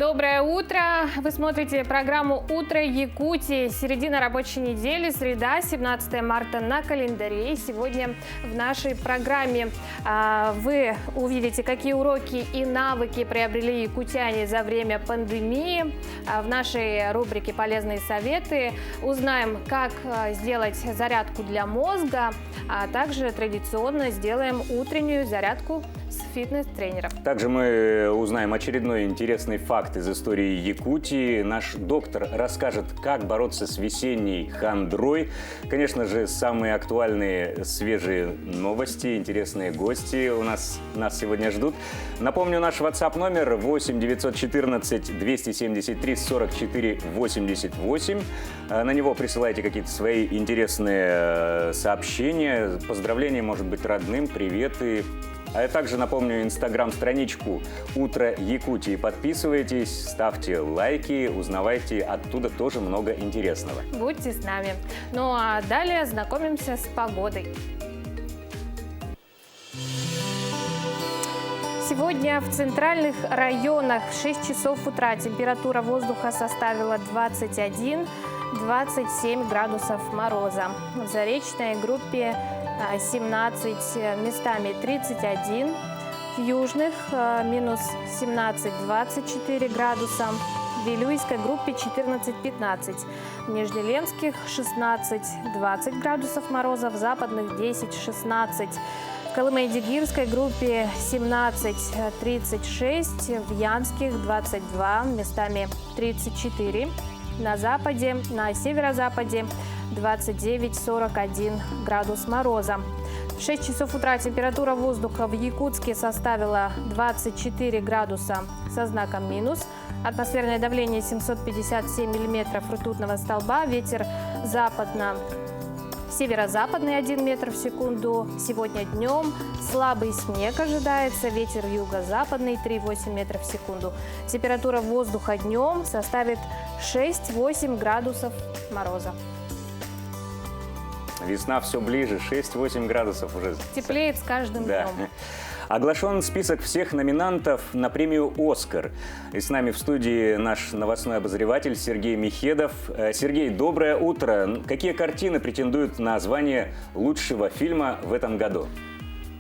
Доброе утро! Вы смотрите программу «Утро Якутии». Середина рабочей недели, среда, 17 марта на календаре. И сегодня в нашей программе вы увидите, какие уроки и навыки приобрели якутяне за время пандемии. В нашей рубрике «Полезные советы» узнаем, как сделать зарядку для мозга, а также традиционно сделаем утреннюю зарядку с фитнес-тренером. Также мы узнаем очередной интересный факт из истории Якутии. Наш доктор расскажет, как бороться с весенней хандрой. Конечно же, самые актуальные, свежие новости, интересные гости нас сегодня ждут. Напомню, наш WhatsApp номер 8 914 273 44 88. На него присылайте какие-то свои интересные сообщения, поздравления, может быть, родным, приветы. А я также напомню инстаграм-страничку «Утро Якутии». Подписывайтесь, ставьте лайки, узнавайте оттуда тоже много интересного. Будьте с нами. Ну а далее знакомимся с погодой. Сегодня в центральных районах в 6 часов утра температура воздуха составила 21-27 градусов мороза. В заречной группе 17, местами 31, в южных минус 17-24 градуса, в Вилюйской группе 14-15, в Нижнеленских 16-20 градусов мороза, в западных 10-16, в Колымо-Эдигирской группе 17-36, в Янских 22, местами 34, на западе, на северо-западе 29-41 градус мороза. В 6 часов утра температура воздуха в Якутске составила 24 градуса со знаком минус. Атмосферное давление 757 миллиметров ртутного столба. Ветер северо-западный 1 метр в секунду. Сегодня днем слабый снег ожидается. Ветер юго-западный 3,8 метров в секунду. Температура воздуха днем составит 6-8 градусов мороза. Весна все ближе, 6-8 градусов уже. Теплеет с каждым днем. Оглашен список всех номинантов на премию «Оскар». И с нами в студии наш новостной обозреватель Сергей Михедов. Сергей, доброе утро. Какие картины претендуют на звание лучшего фильма в этом году?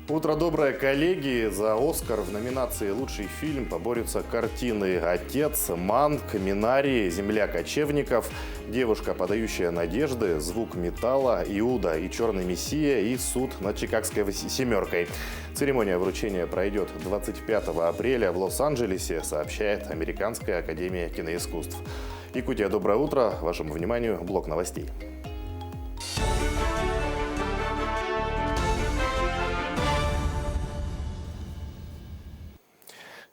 Утро доброе, коллеги. За «Оскар» в номинации «Лучший фильм» поборются картины «Отец», «Манк», «Минарий», «Земля кочевников», «Девушка, подающая надежды», «Звук металла», «Иуда и черный мессия» и «Суд над Чикагской семеркой». Церемония вручения пройдет 25 апреля в Лос-Анджелесе, сообщает Американская академия киноискусств. Якутия, доброе утро. Вашему вниманию блок новостей.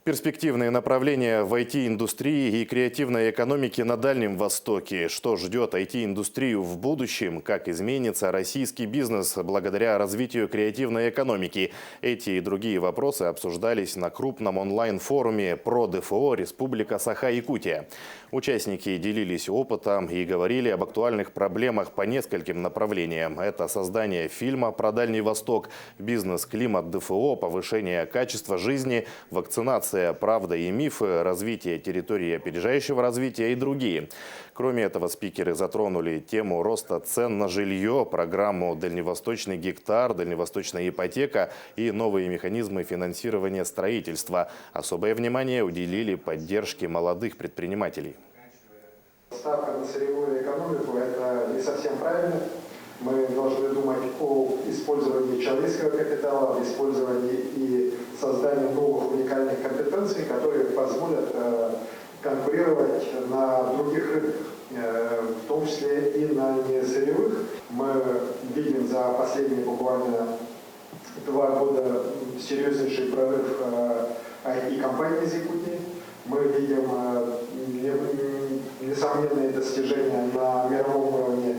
Перспективные направления в IT-индустрии и креативной экономике на Дальнем Востоке. Что ждет IT-индустрию в будущем? Как изменится российский бизнес благодаря развитию креативной экономики? Эти и другие вопросы обсуждались на крупном онлайн-форуме про ДФО «Республика Саха-Якутия». Участники делились опытом и говорили об актуальных проблемах по нескольким направлениям. Это создание фильма про Дальний Восток, бизнес-климат ДФО, повышение качества жизни, вакцинация, правда и мифы, развитие территории опережающего развития и другие. Кроме этого, спикеры затронули тему роста цен на жилье, программу «Дальневосточный гектар», «Дальневосточная ипотека» и новые механизмы финансирования строительства. Особое внимание уделили поддержке молодых предпринимателей. Ставка на сырьевую экономику – это не совсем правильно. Мы должны думать о использовании человеческого капитала, об использовании и создании новых уникальных компетенций, которые позволят конкурировать на других рынках, в том числе и на несырьевых. Мы видим за последние буквально 2 года серьезнейший прорыв IT-компаний из Якутии. Мы видим несомненные достижения на мировом уровне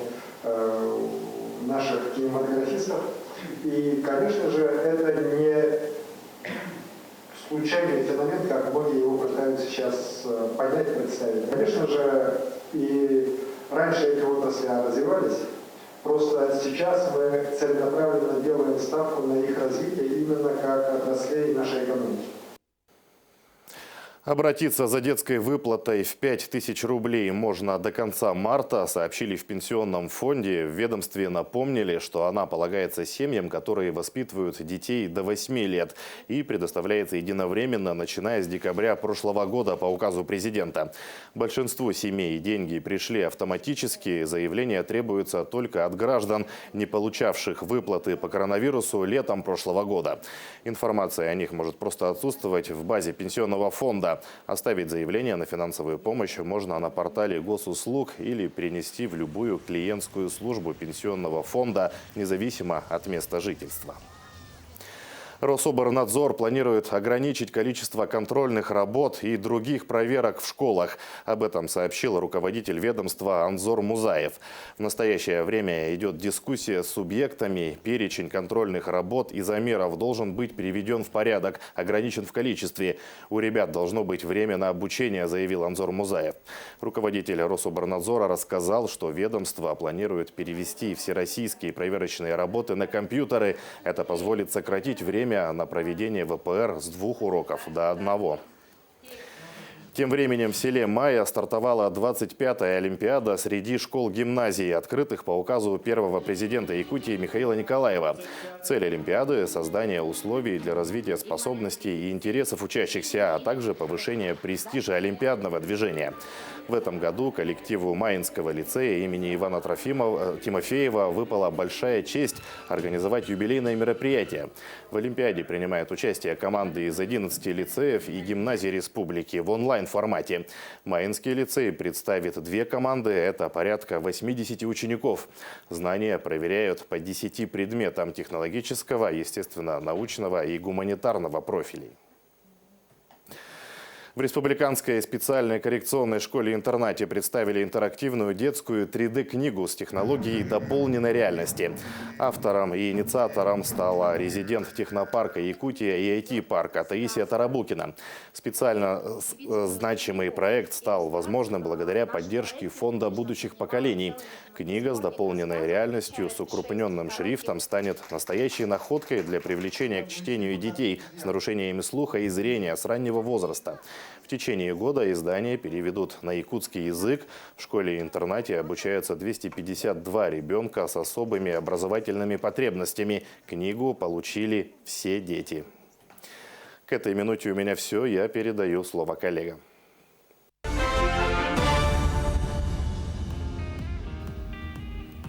наших кинематографистов. И, конечно же, это не случайный феномен, как многие его пытаются сейчас понять, представить. Конечно же, и раньше эти отрасли развивались, просто сейчас мы целенаправленно делаем ставку на их развитие именно как отраслей нашей экономики. Обратиться за детской выплатой в 5000 рублей можно до конца марта, сообщили в Пенсионном фонде. В ведомстве напомнили, что она полагается семьям, которые воспитывают детей до 8 лет и предоставляется единовременно, начиная с декабря прошлого года по указу президента. Большинству семей деньги пришли автоматически. Заявления требуются только от граждан, не получавших выплаты по коронавирусу летом прошлого года. Информация о них может просто отсутствовать в базе Пенсионного фонда. Оставить заявление на финансовую помощь можно на портале госуслуг или принести в любую клиентскую службу Пенсионного фонда, независимо от места жительства. Рособорнадзор планирует ограничить количество контрольных работ и других проверок в школах. Об этом сообщил руководитель ведомства Анзор Музаев. В настоящее время идет дискуссия с субъектами. Перечень контрольных работ и замеров должен быть приведен в порядок, ограничен в количестве. У ребят должно быть время на обучение, заявил Анзор Музаев. Руководитель Рособорнадзора рассказал, что ведомство планирует перевести всероссийские проверочные работы на компьютеры. Это позволит сократить время на проведение ВПР с 2 уроков до 1. Тем временем в селе Майя стартовала 25-я Олимпиада среди школ-гимназий, открытых по указу первого президента Якутии Михаила Николаева. Цель Олимпиады – создание условий для развития способностей и интересов учащихся, а также повышение престижа олимпиадного движения. В этом году коллективу Маинского лицея имени Ивана Тимофеева выпала большая честь организовать юбилейное мероприятие. В Олимпиаде принимают участие команды из 11 лицеев и гимназий республики в онлайн-формате. Маинский лицей представит 2 команды, это порядка 80 учеников. Знания проверяют по 10 предметам технологического, естественно, научного и гуманитарного профилей. В Республиканской специальной коррекционной школе-интернате представили интерактивную детскую 3D-книгу с технологией дополненной реальности. Автором и инициатором стала резидент технопарка Якутия и IT-парка Таисия Тарабукина. Специально значимый проект стал возможным благодаря поддержке Фонда будущих поколений. Книга с дополненной реальностью с укрупненным шрифтом станет настоящей находкой для привлечения к чтению детей с нарушениями слуха и зрения с раннего возраста. В течение года издание переведут на якутский язык. В школе-интернате обучаются 252 ребенка с особыми образовательными потребностями. Книгу получили все дети. К этой минуте у меня все. Я передаю слово коллегам.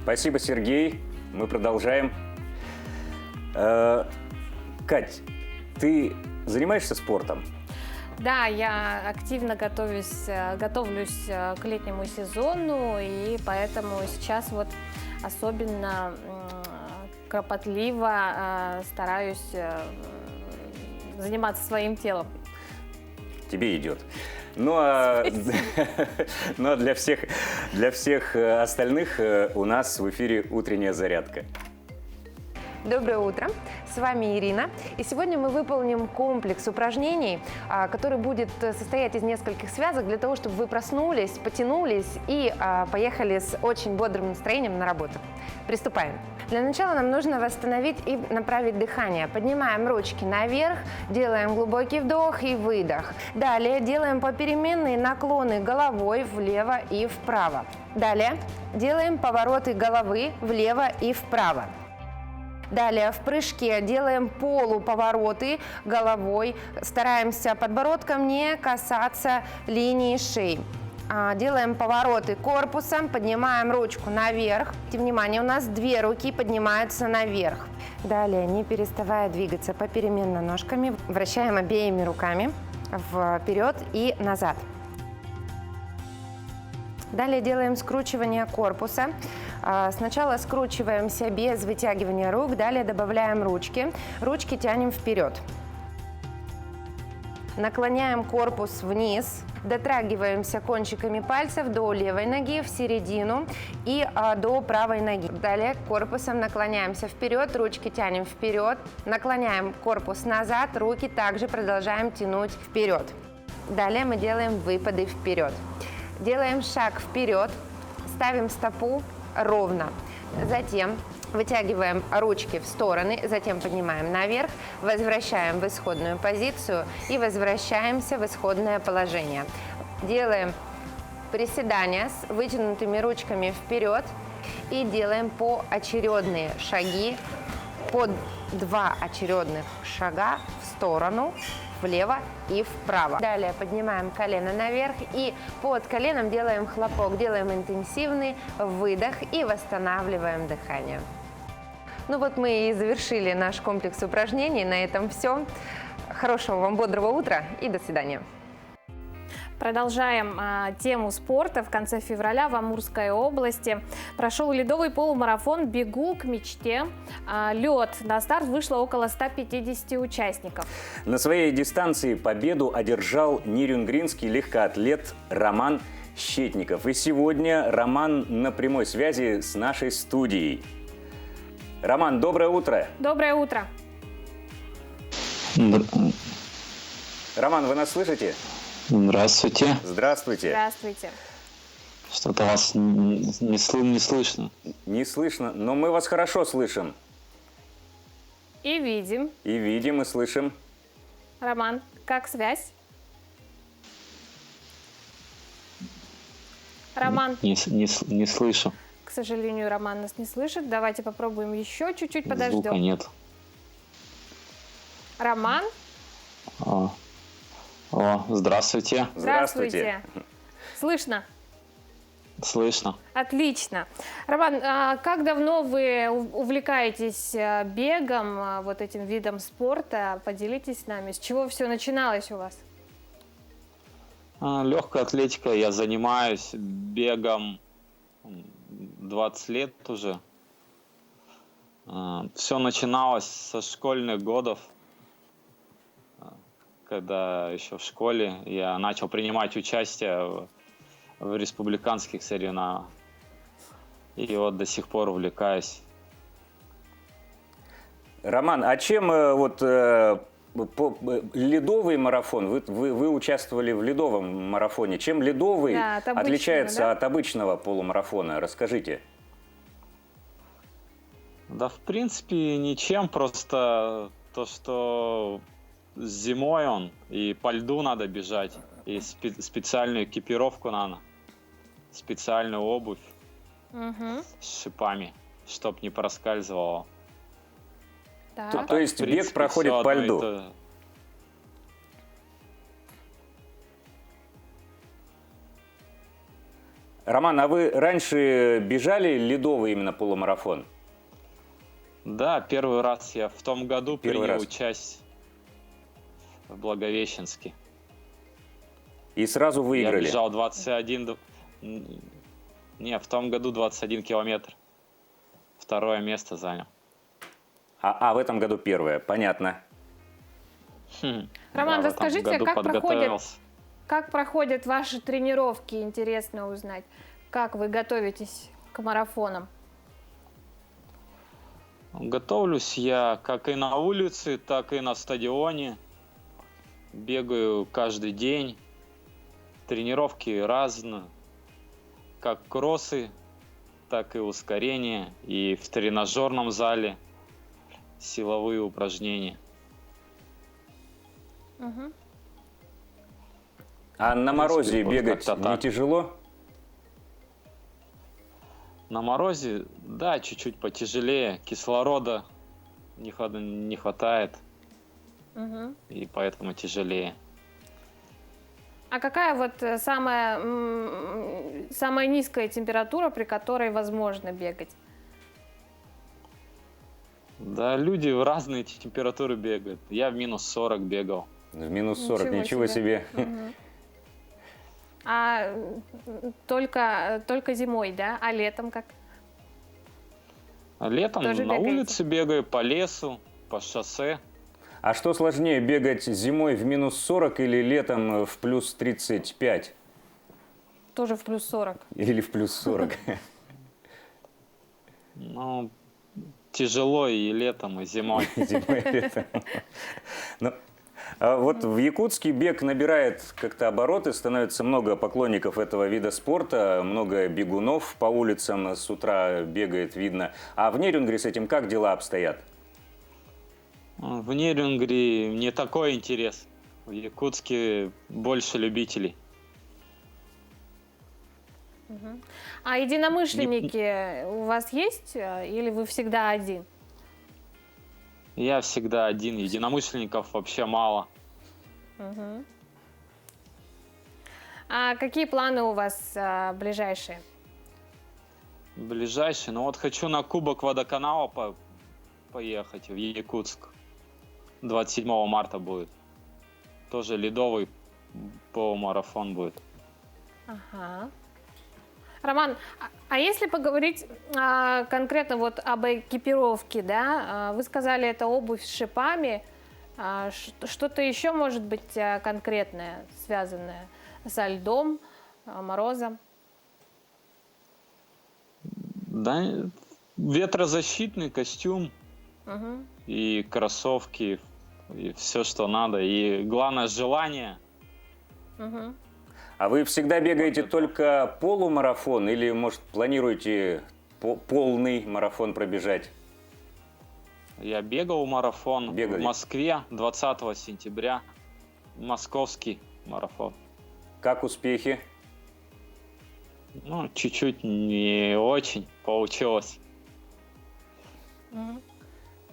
Спасибо, Сергей. Мы продолжаем. Кать, ты занимаешься спортом? Да, я активно готовлюсь к летнему сезону, и поэтому сейчас вот особенно кропотливо стараюсь заниматься своим телом. Тебе идет. Ну а для всех остальных у нас в эфире утренняя зарядка. Доброе утро, с вами Ирина. И сегодня мы выполним комплекс упражнений, который будет состоять из нескольких связок для того, чтобы вы проснулись, потянулись и поехали с очень бодрым настроением на работу. Приступаем. Для начала нам нужно восстановить и направить дыхание. Поднимаем ручки наверх, делаем глубокий вдох и выдох. Далее делаем попеременные наклоны головой влево и вправо. Далее делаем повороты головы влево и вправо. Далее в прыжке делаем полуповороты головой, стараемся подбородком не касаться линии шеи. Делаем повороты корпусом, поднимаем ручку наверх. Внимание, у нас 2 руки поднимаются наверх. Далее, не переставая двигаться попеременно ножками, вращаем обеими руками вперед и назад. Далее делаем скручивание корпуса. Сначала скручиваемся без вытягивания рук, далее добавляем ручки. Ручки тянем вперед. Наклоняем корпус вниз, дотрагиваемся кончиками пальцев до левой ноги в середину и до правой ноги. Далее корпусом наклоняемся вперед, ручки тянем вперед, наклоняем корпус назад, руки также продолжаем тянуть вперед. Далее мы делаем выпады вперед. Делаем шаг вперед, ставим стопу ровно. Затем вытягиваем ручки в стороны, затем поднимаем наверх, возвращаем в исходную позицию и возвращаемся в исходное положение. Делаем приседания с вытянутыми ручками вперед и делаем поочередные шаги, по 2 очередных шага в сторону, влево и вправо. Далее поднимаем колено наверх и под коленом делаем хлопок, делаем интенсивный выдох и восстанавливаем дыхание. Ну вот мы и завершили наш комплекс упражнений. На этом все. Хорошего вам бодрого утра и до свидания. Продолжаем тему спорта. В конце февраля в Амурской области прошел ледовый полумарафон «Бегу к мечте». Лед. На старт вышло около 150 участников. На своей дистанции победу одержал нерюнгринский легкоатлет Роман Щетников. И сегодня Роман на прямой связи с нашей студией. Роман, доброе утро. Доброе утро. Роман, вы нас слышите? Здравствуйте. Здравствуйте. Здравствуйте. Что-то вас не слышно. Не слышно, но мы вас хорошо слышим. И видим. И видим, и слышим. Роман, как связь? Роман, Не слышу. к сожалению, Роман нас не слышит. Давайте попробуем еще чуть-чуть Звука подождем. нет. Роман, Здравствуйте. здравствуйте. Слышно? Слышно. Отлично. Роман, как давно вы увлекаетесь бегом, вот этим видом спорта? Поделитесь с нами, с чего все начиналось у вас? Легкая атлетика. Я занимаюсь бегом 20 лет уже. Все начиналось со школьных годов. Когда еще в школе я начал принимать участие в республиканских соревнованиях. И вот до сих пор увлекаюсь. Роман, а чем ледовый марафон? Вы участвовали в ледовом марафоне. Чем ледовый от обычного, отличается от обычного полумарафона? Расскажите. Да, в принципе, ничем. Просто то, что зимой он, и по льду надо бежать, и специальную экипировку надо, специальную обувь с шипами, чтоб не проскальзывало. Так. То есть в принципе, бег проходит всё по одно и льду? то же. Роман, а вы раньше бежали ледовый именно полумарафон? Да, первый раз я в том году Первый принял раз. участие в Благовещенске. И сразу Я выиграли? бежал 21... Не, в том году 21 километр. Второе место занял. А в этом году первое, понятно. Роман, Да, в этом расскажите, году подготовился. как проходят ваши тренировки, интересно узнать. Как вы готовитесь к марафонам? Готовлюсь я как и на улице, так и на стадионе. Бегаю каждый день. Тренировки разные. Как кроссы, так и ускорения. И в тренажерном зале силовые упражнения. Мгм. А на морозе вот бегать как-то не так. тяжело? На морозе, да, чуть-чуть потяжелее. Кислорода не хватает, Мгм. и поэтому тяжелее. А какая вот самая низкая температура, при которой возможно бегать? Да, люди в разные температуры бегают. Я в минус 40 бегал. В минус 40, ничего себе. Мгм. А только зимой, да? А летом как? А летом Тоже на бегаете? улице бегаю, по лесу, по шоссе. А что сложнее, бегать зимой в минус 40 или летом в плюс 35? Тоже в плюс 40. Или в плюс 40? Ну, тяжело и летом, и зимой. Зимой и летом. Ну, А вот в Якутске бег набирает как-то обороты, становится много поклонников этого вида спорта, много бегунов по улицам с утра бегает, видно. А в Нерюнгри с этим как дела обстоят? В Нерюнгри не такой интерес. В Якутске больше любителей. А единомышленники у вас есть или вы всегда один? Я всегда один, единомышленников вообще мало. А какие планы у вас ближайшие? Ближайший, ну вот хочу на Кубок Водоканала поехать в Якутск. 27 марта будет. Тоже ледовый полумарафон будет. Ага. Роман, а если поговорить конкретно вот об экипировке, да, вы сказали, это обувь с шипами, что-то еще может быть конкретное, связанное со льдом, морозом? Да, ветрозащитный костюм и кроссовки, и все, что надо. И главное, желание. А вы всегда бегаете только полумарафон или, может, планируете полный марафон пробежать? Я бегал марафон Бегали. в Москве 20 сентября. Московский марафон. Как успехи? Ну, чуть-чуть не очень получилось.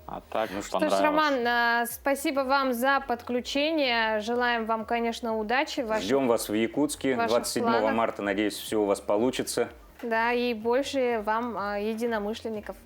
А так, Ну Что ж, понравилось. Роман, спасибо вам за подключение. Желаем вам, конечно, удачи. Ждем вас в Якутске ваших 27 планах. марта. Надеюсь, все у вас получится. Да, и больше вам единомышленников.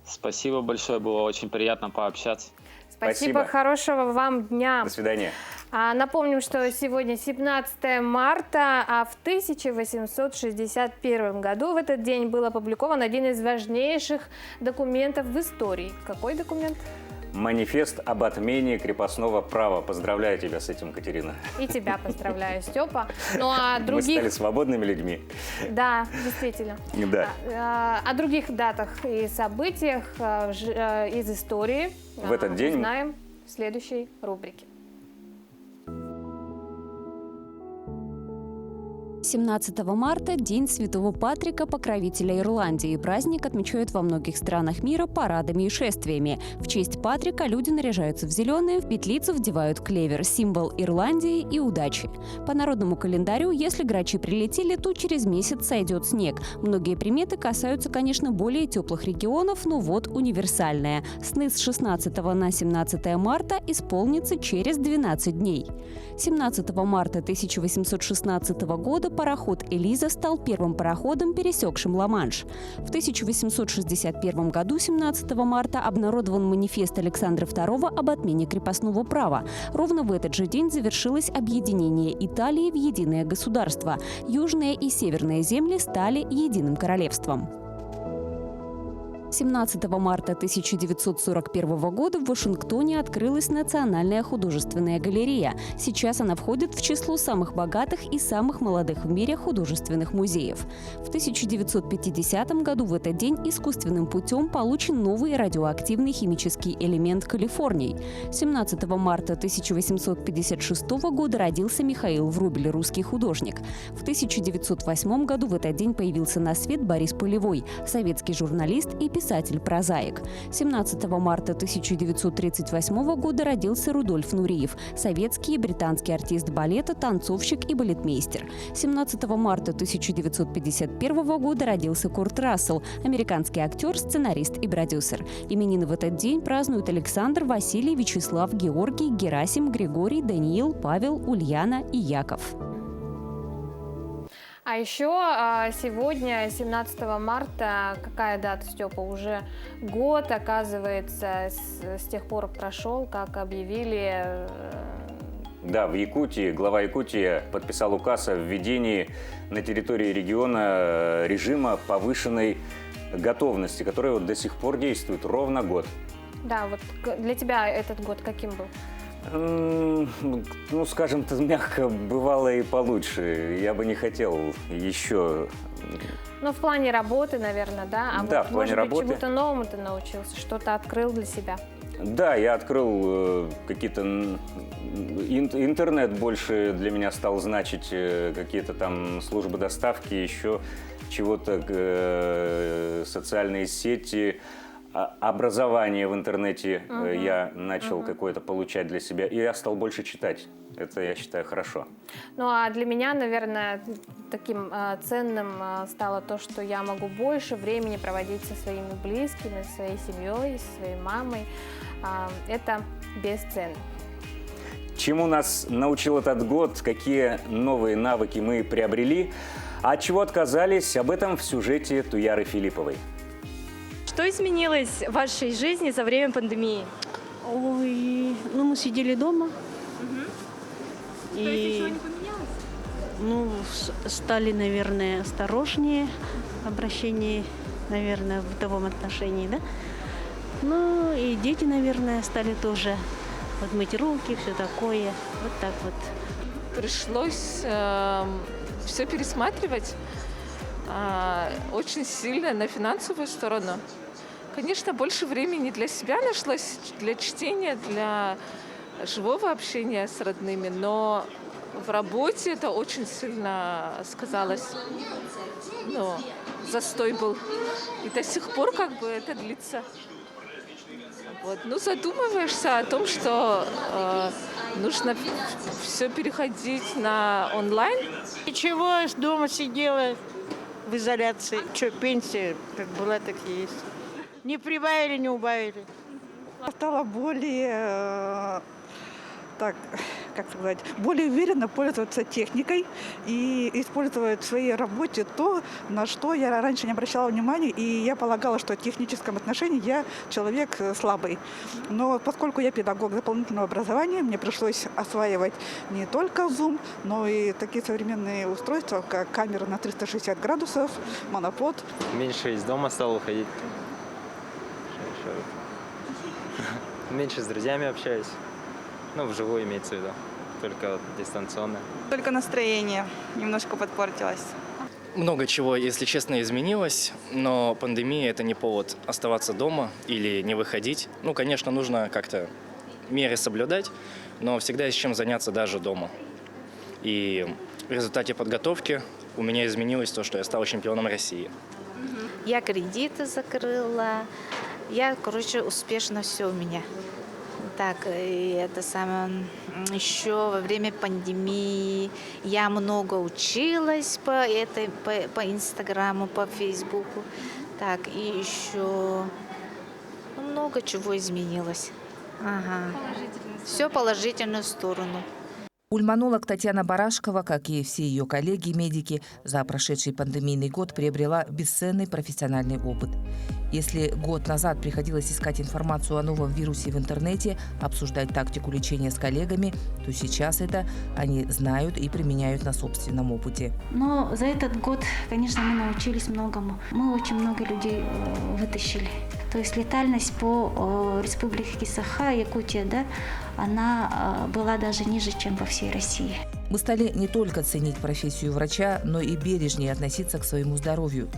Спасибо большое, было очень приятно пообщаться. Спасибо, хорошего вам дня. До свидания. Напомним, что сегодня 17 марта, а в 1861 году в этот день был опубликован один из важнейших документов в истории. Какой документ? Манифест об отмене крепостного права. Поздравляю тебя с этим, Катерина. И тебя поздравляю, Степа. Ну а Мы других... стали свободными людьми. Да, действительно. Да. О других датах и событиях из истории В этот день узнаем в следующей рубрике. 17 марта – День Святого Патрика, покровителя Ирландии. Праздник отмечают во многих странах мира парадами и шествиями. В честь Патрика люди наряжаются в зеленые, в петлицу вдевают клевер – символ Ирландии и удачи. По народному календарю, если грачи прилетели, то через месяц сойдет снег. Многие приметы касаются, конечно, более теплых регионов, но вот универсальное. Сны с 16 на 17 марта исполнится через 12 дней. 17 марта 1816 года пароход «Элиза» стал первым пароходом, пересекшим Ла-Манш. В 1861 году, 17 марта, обнародован манифест Александра II об отмене крепостного права. Ровно в этот же день завершилось объединение Италии в единое государство. Южные и северные земли стали единым королевством. 17 марта 1941 года в Вашингтоне открылась Национальная художественная галерея. Сейчас она входит в число самых богатых и самых молодых в мире художественных музеев. В 1950 году в этот день искусственным путем получен новый радиоактивный химический элемент Калифорний. 17 марта 1856 года родился Михаил Врубель, русский художник. В 1908 году в этот день появился на свет Борис Полевой, советский журналист и писатель-прозаик. 17 марта 1938 года родился Рудольф Нуриев, советский и британский артист балета, танцовщик и балетмейстер. 17 марта 1951 года родился Курт Рассел, американский актер, сценарист и продюсер. Именины в этот день празднуют Александр, Василий, Вячеслав, Георгий, Герасим, Григорий, Даниил, Павел, Ульяна и Яков. А еще сегодня, 17 марта, какая дата, Степа? Уже год, оказывается, с тех пор прошел, как объявили... Да, в Якутии глава Якутии подписал указ о введении на территории региона режима повышенной готовности, который вот до сих пор действует ровно год. Да, вот для тебя этот год каким был? Ну, скажем так, мягко, бывало и получше. Я бы не хотел еще... Ну, в плане работы, наверное, да? Да, в плане может быть, работы. чему-то новому ты научился, что-то открыл для себя? Да, я открыл какие-то... Интернет больше для меня стал значить, какие-то там службы доставки, еще чего-то, социальные сети, образование в интернете я начал какое-то получать для себя, и я стал больше читать. Это, я считаю, хорошо. Ну а для меня, наверное, таким ценным стало то, что я могу больше времени проводить со своими близкими, со своей семьей, со своей мамой. Это бесценно. Чему нас научил этот год, какие новые навыки мы приобрели, а от чего отказались, об этом в сюжете Туяры Филипповой. Что изменилось в вашей жизни за время пандемии? Ой, ну мы сидели дома. То есть ничего не поменялось? Ну, стали, наверное, осторожнее в обращении, наверное, в бытовом отношении, да? Ну и дети, наверное, стали тоже вот мыть руки, все такое, вот так вот. Пришлось все пересматривать очень сильно на финансовую сторону. Конечно, больше времени для себя нашлось, для чтения, для живого общения с родными, но в работе это очень сильно сказалось. Ну, застой был. И до сих пор как бы это длится. Вот. Ну, задумываешься о том, что нужно все переходить на онлайн. Ничего, дома сидела в изоляции. Что, пенсия как была, так и есть. Не прибавили, не убавили. Стала более, более уверенно пользоваться техникой и использовать в своей работе то, на что я раньше не обращала внимания, и я полагала, что в техническом отношении я человек слабый. Но поскольку я педагог дополнительного образования, мне пришлось осваивать не только Zoom, но и такие современные устройства, как камера на 360 градусов, монопод. Меньше из дома стал уходить. Меньше с друзьями общаюсь. Ну, вживую имеется в виду. Только дистанционно. Только настроение немножко подпортилось. Много чего, если честно, изменилось, но пандемия – это не повод оставаться дома или не выходить. Ну, конечно, нужно как-то меры соблюдать, но всегда есть чем заняться даже дома. И в результате подготовки у меня изменилось то, что я стал чемпионом России. Я кредиты закрыла. Успешно все у меня. Так, и это самое, еще во время пандемии я много училась по Инстаграму, по Фейсбуку. Так, и еще много чего изменилось. Ага. Все в положительную сторону. Пульмонолог Татьяна Барашкова, как и все ее коллеги-медики, за прошедший пандемийный год приобрела бесценный профессиональный опыт. Если год назад приходилось искать информацию о новом вирусе в интернете, обсуждать тактику лечения с коллегами, то сейчас это они знают и применяют на собственном опыте. Но за этот год, конечно, мы научились многому. Мы очень много людей вытащили. То есть летальность по республике Саха, Якутия, да, она была даже ниже, чем во всей России. Мы стали не только ценить профессию врача, но и бережнее относиться к своему здоровью.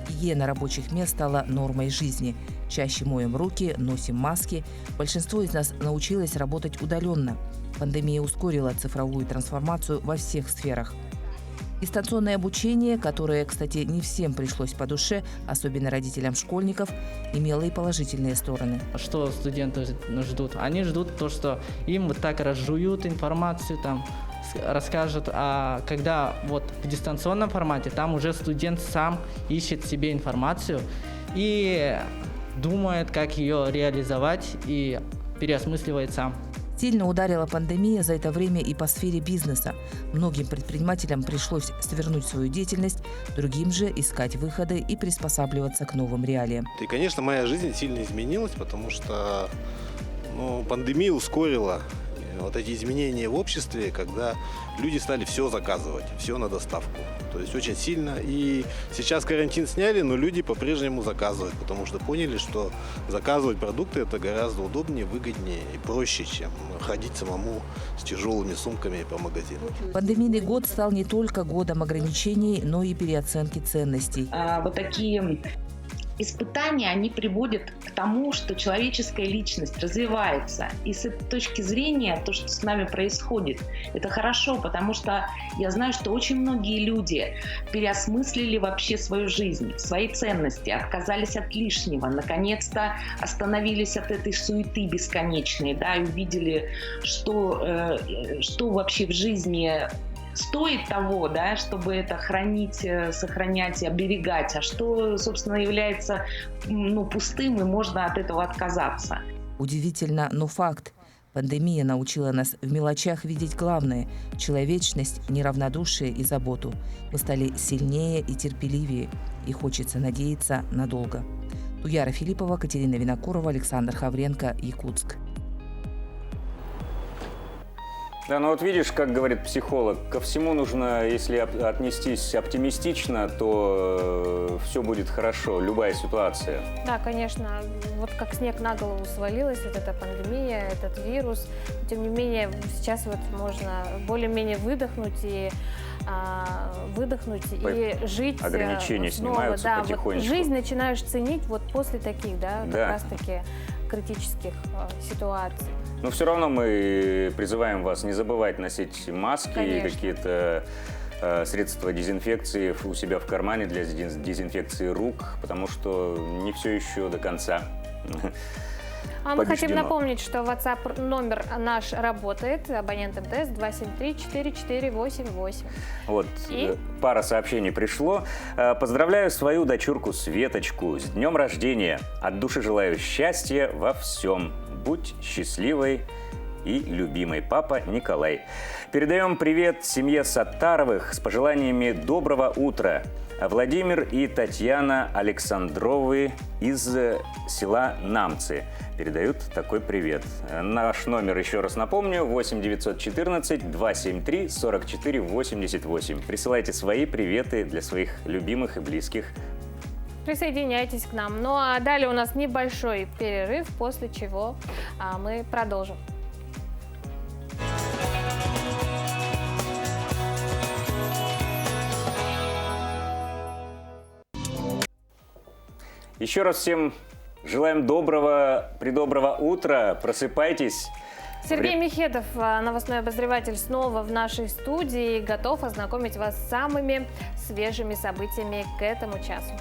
Гигиена рабочих мест стала нормой жизни. Чаще моем руки, носим маски. Большинство из нас научилось работать удаленно. Пандемия ускорила цифровую трансформацию во всех сферах. Дистанционное обучение, которое, кстати, не всем пришлось по душе, особенно родителям школьников, имело и положительные стороны. Что студенты ждут? Они ждут то, что им вот так разжуют информацию, там, расскажут, а когда вот в дистанционном формате, там уже студент сам ищет себе информацию и думает, как ее реализовать, и переосмысливает сам. Сильно ударила пандемия за это время и по сфере бизнеса. Многим предпринимателям пришлось свернуть свою деятельность, другим же искать выходы и приспосабливаться к новым реалиям. И, конечно, моя жизнь сильно изменилась, потому что пандемия ускорила вот эти изменения в обществе, когда люди стали все заказывать, все на доставку. То есть очень сильно. И сейчас карантин сняли, но люди по-прежнему заказывают, потому что поняли, что заказывать продукты это гораздо удобнее, выгоднее и проще, чем ходить самому с тяжелыми сумками по магазинам. Пандемийный год стал не только годом ограничений, но и переоценки ценностей. Вот такие испытания, они приводят к тому, что человеческая личность развивается. И с этой точки зрения то, что с нами происходит, это хорошо, потому что я знаю, что очень многие люди переосмыслили вообще свою жизнь, свои ценности, отказались от лишнего, наконец-то остановились от этой суеты бесконечной, да, и увидели, что вообще в жизни стоит того, да, чтобы это хранить, сохранять, оберегать, а что, собственно, является пустым, и можно от этого отказаться. Удивительно, но факт. Пандемия научила нас в мелочах видеть главное – человечность, неравнодушие и заботу. Мы стали сильнее и терпеливее, и хочется надеяться надолго. Туяра Филиппова, Катерина Винокурова, Александр Хавренко, Якутск. Да, ну вот видишь, как говорит психолог, ко всему нужно, если отнестись оптимистично, то все будет хорошо, любая ситуация. Да, конечно, вот как снег на голову свалилась вот эта пандемия, этот вирус. Тем не менее, сейчас вот можно более-менее выдохнуть и жить. Ограничения снова, снимаются да, потихонечку. Вот жизнь начинаешь ценить вот после таких, да, как раз-таки критических ситуаций. Но все равно мы призываем вас не забывать носить маски и какие-то средства дезинфекции у себя в кармане для дезинфекции рук, потому что не все еще до конца. Мы хотим напомнить, что WhatsApp номер наш работает, абонент МТС 273-4488. Вот, пара сообщений пришло. Поздравляю свою дочурку Светочку с днем рождения. От души желаю счастья во всем. Будь счастливой и любимой. Папа Николай. Передаем привет семье Саттаровых с пожеланиями доброго утра. Владимир и Татьяна Александровы из села Намцы передают такой привет. Наш номер, еще раз напомню, 8 914 273 44 88. Присылайте свои приветы для своих любимых и близких. Присоединяйтесь к нам. Ну а далее у нас небольшой перерыв, после чего мы продолжим. Еще раз всем желаем предоброго утра. Просыпайтесь. Сергей Михедов, новостной обозреватель, снова в нашей студии, готов ознакомить вас с самыми свежими событиями к этому часу.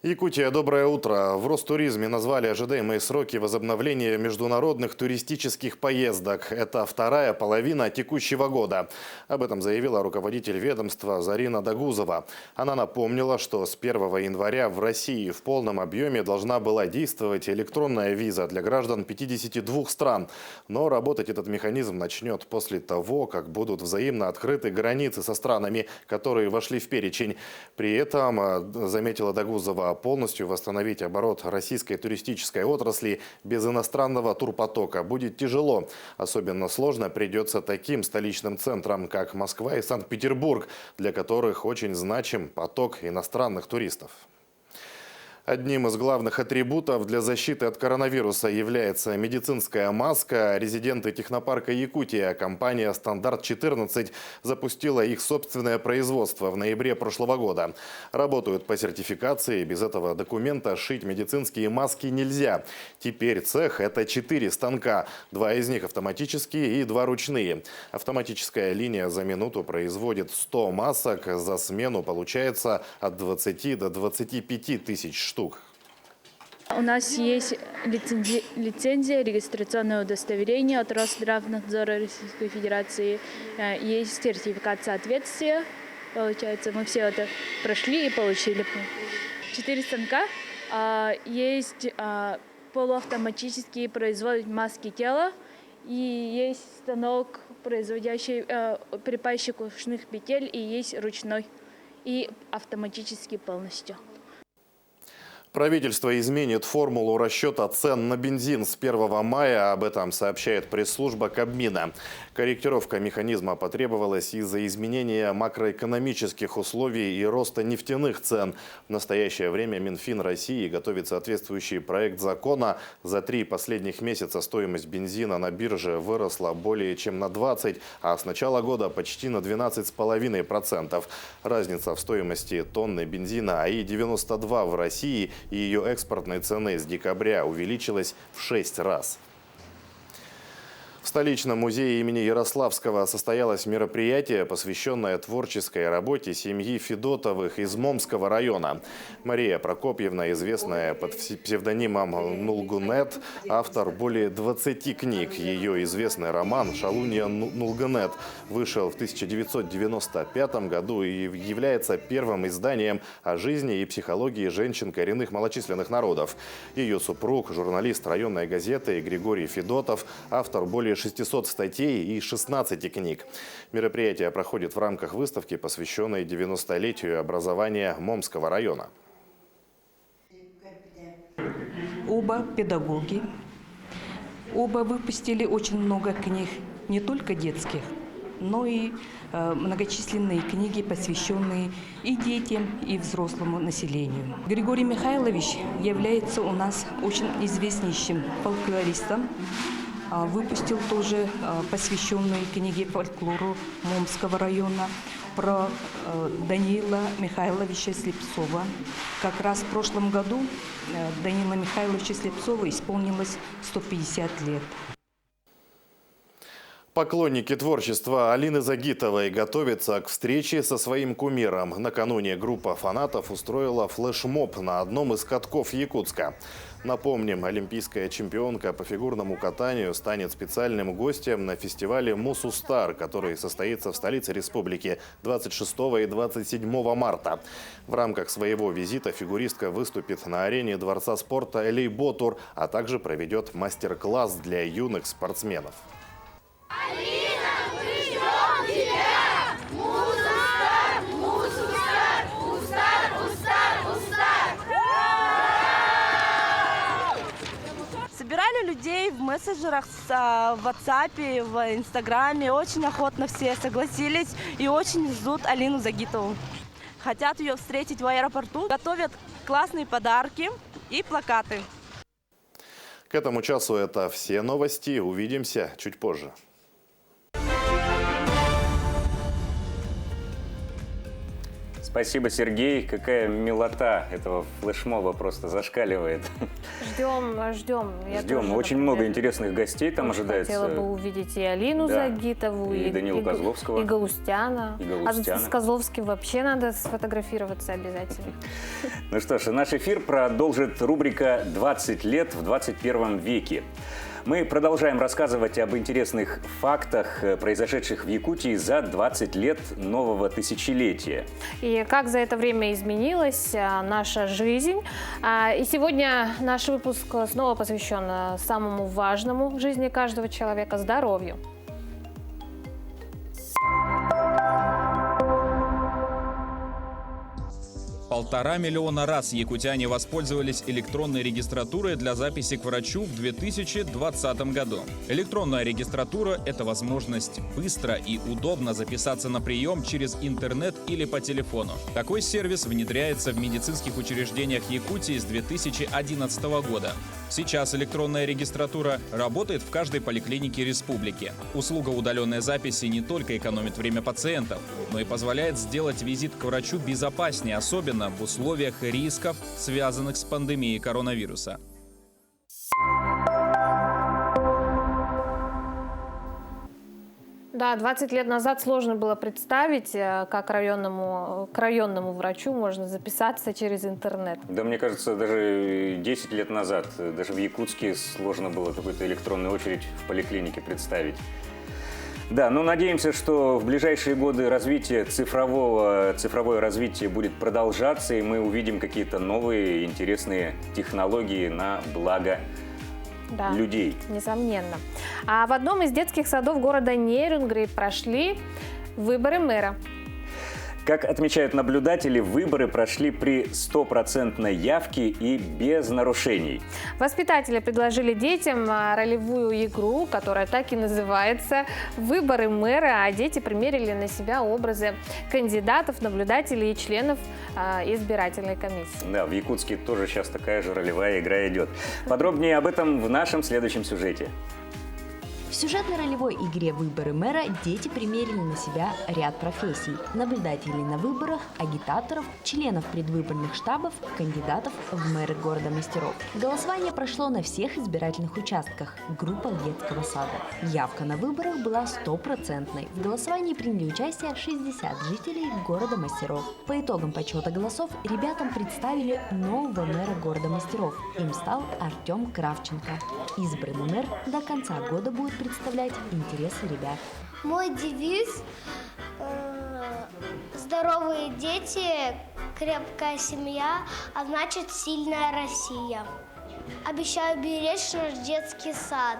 Якутия, доброе утро. В Ростуризме назвали ожидаемые сроки возобновления международных туристических поездок. Это вторая половина текущего года. Об этом заявила руководитель ведомства Зарина Дагузова. Она напомнила, что с 1 января в России в полном объеме должна была действовать электронная виза для граждан 52 стран. Но работать этот механизм начнет после того, как будут взаимно открыты границы со странами, которые вошли в перечень. При этом, заметила Дагузова, полностью восстановить оборот российской туристической отрасли без иностранного турпотока будет тяжело. Особенно сложно придется таким столичным центрам, как Москва и Санкт-Петербург, для которых очень значим поток иностранных туристов. Одним из главных атрибутов для защиты от коронавируса является медицинская маска. Резиденты технопарка Якутия, компания «Стандарт-14» запустила их собственное производство в ноябре прошлого года. Работают по сертификации. Без этого документа шить медицинские маски нельзя. Теперь цех – это 4 станка. 2 из них автоматические и 2 ручные. Автоматическая линия за минуту производит 100 масок. За смену получается от 20 до 25 тысяч штук. У нас есть лицензия, регистрационное удостоверение от Росздравнадзора Российской Федерации, есть сертификат соответствия, получается, мы все это прошли и получили. 4 станка, есть полуавтоматический производитель маски тела, и есть станок, производящий припайщик ушных петель, и есть ручной, и автоматический полностью. Правительство изменит формулу расчета цен на бензин с 1 мая. Об этом сообщает пресс-служба Кабмина. Корректировка механизма потребовалась из-за изменения макроэкономических условий и роста нефтяных цен. В настоящее время Минфин России готовит соответствующий проект закона. За 3 последних месяца стоимость бензина на бирже выросла более чем на 20%, а с начала года почти на 12,5%. Разница в стоимости тонны бензина АИ-92 в России и ее экспортной цены с декабря увеличилась в 6 раз. В столичном музее имени Ярославского состоялось мероприятие, посвященное творческой работе семьи Федотовых из Момского района. Мария Прокопьевна, известная под псевдонимом Нулгунет, автор более 20 книг. Ее известный роман «Шалунья Нулгунет» вышел в 1995 году и является первым изданием о жизни и психологии женщин коренных малочисленных народов. Ее супруг, журналист районной газеты Григорий Федотов, автор более 600 статей и 16 книг. Мероприятие проходит в рамках выставки, посвященной 90-летию образования Момского района. Оба педагоги. Оба выпустили очень много книг, не только детских, но и многочисленные книги, посвященные и детям, и взрослому населению. Григорий Михайлович является у нас очень известнейшим фольклористом. Выпустил тоже посвященные книги фольклору Момского района про Даниила Михайловича Слепцова. Как раз в прошлом году Даниила Михайловича Слепцова исполнилось 150 лет. Поклонники творчества Алины Загитовой готовятся к встрече со своим кумиром. Накануне группа фанатов устроила флешмоб на одном из катков Якутска. Напомним, олимпийская чемпионка по фигурному катанию станет специальным гостем на фестивале «Мусустар», который состоится в столице республики 26 и 27 марта. В рамках своего визита фигуристка выступит на арене Дворца спорта Элейботур, а также проведет мастер-класс для юных спортсменов. Алина, мы ждем тебя! Мусустар, Мусустар, Устар, Устар, Устар! Собирали людей в мессенджерах, в WhatsApp, в Инстаграме. Очень охотно все согласились и очень ждут Алину Загитову. Хотят ее встретить в аэропорту. Готовят классные подарки и плакаты. К этому часу это все новости. Увидимся чуть позже. Спасибо, Сергей. Какая милота этого флешмоба просто зашкаливает. Ждем. Очень много интересных гостей там ожидается. Хотела бы увидеть и Алину Загитову, и Данилу Козловского. И Галустяна. А с Козловским вообще надо сфотографироваться обязательно. Ну что ж, наш эфир продолжит рубрика «20 лет в 21 веке». Мы продолжаем рассказывать об интересных фактах, произошедших в Якутии за 20 лет нового тысячелетия. И как за это время изменилась наша жизнь. И сегодня наш выпуск снова посвящен самому важному в жизни каждого человека – здоровью. Полтора миллиона раз якутяне воспользовались электронной регистратурой для записи к врачу в 2020 году. Электронная регистратура – это возможность быстро и удобно записаться на прием через интернет или по телефону. Такой сервис внедряется в медицинских учреждениях Якутии с 2011 года. Сейчас электронная регистратура работает в каждой поликлинике республики. Услуга удаленной записи не только экономит время пациентов, но и позволяет сделать визит к врачу безопаснее, особенно в условиях рисков, связанных с пандемией коронавируса. Да, 20 лет назад сложно было представить, как к районному врачу можно записаться через интернет. Да, мне кажется, даже 10 лет назад, даже в Якутске сложно было какую-то электронную очередь в поликлинике представить. Да, но надеемся, что в ближайшие годы цифровое развитие будет продолжаться, и мы увидим какие-то новые интересные технологии на благо людей. Несомненно. А в одном из детских садов города Нерюнгри прошли выборы мэра. Как отмечают наблюдатели, выборы прошли при стопроцентной явке и без нарушений. Воспитатели предложили детям ролевую игру, которая так и называется «Выборы мэра», а дети примерили на себя образы кандидатов, наблюдателей и членов избирательной комиссии. Да, в Якутске тоже сейчас такая же ролевая игра идет. Подробнее об этом в нашем следующем сюжете. В сюжетной ролевой игре «Выборы мэра» дети примерили на себя ряд профессий. Наблюдателей на выборах, агитаторов, членов предвыборных штабов, кандидатов в мэры города Мастеров. Голосование прошло на всех избирательных участках, группах детского сада. Явка на выборах была стопроцентной. В голосовании приняли участие 60 жителей города Мастеров. По итогам подсчета голосов ребятам представили нового мэра города Мастеров. Им стал Артем Кравченко. Избранный мэр до конца года будет представлять интересы ребят. Мой девиз «Здоровые дети, крепкая семья, а значит сильная Россия». Обещаю беречь наш детский сад.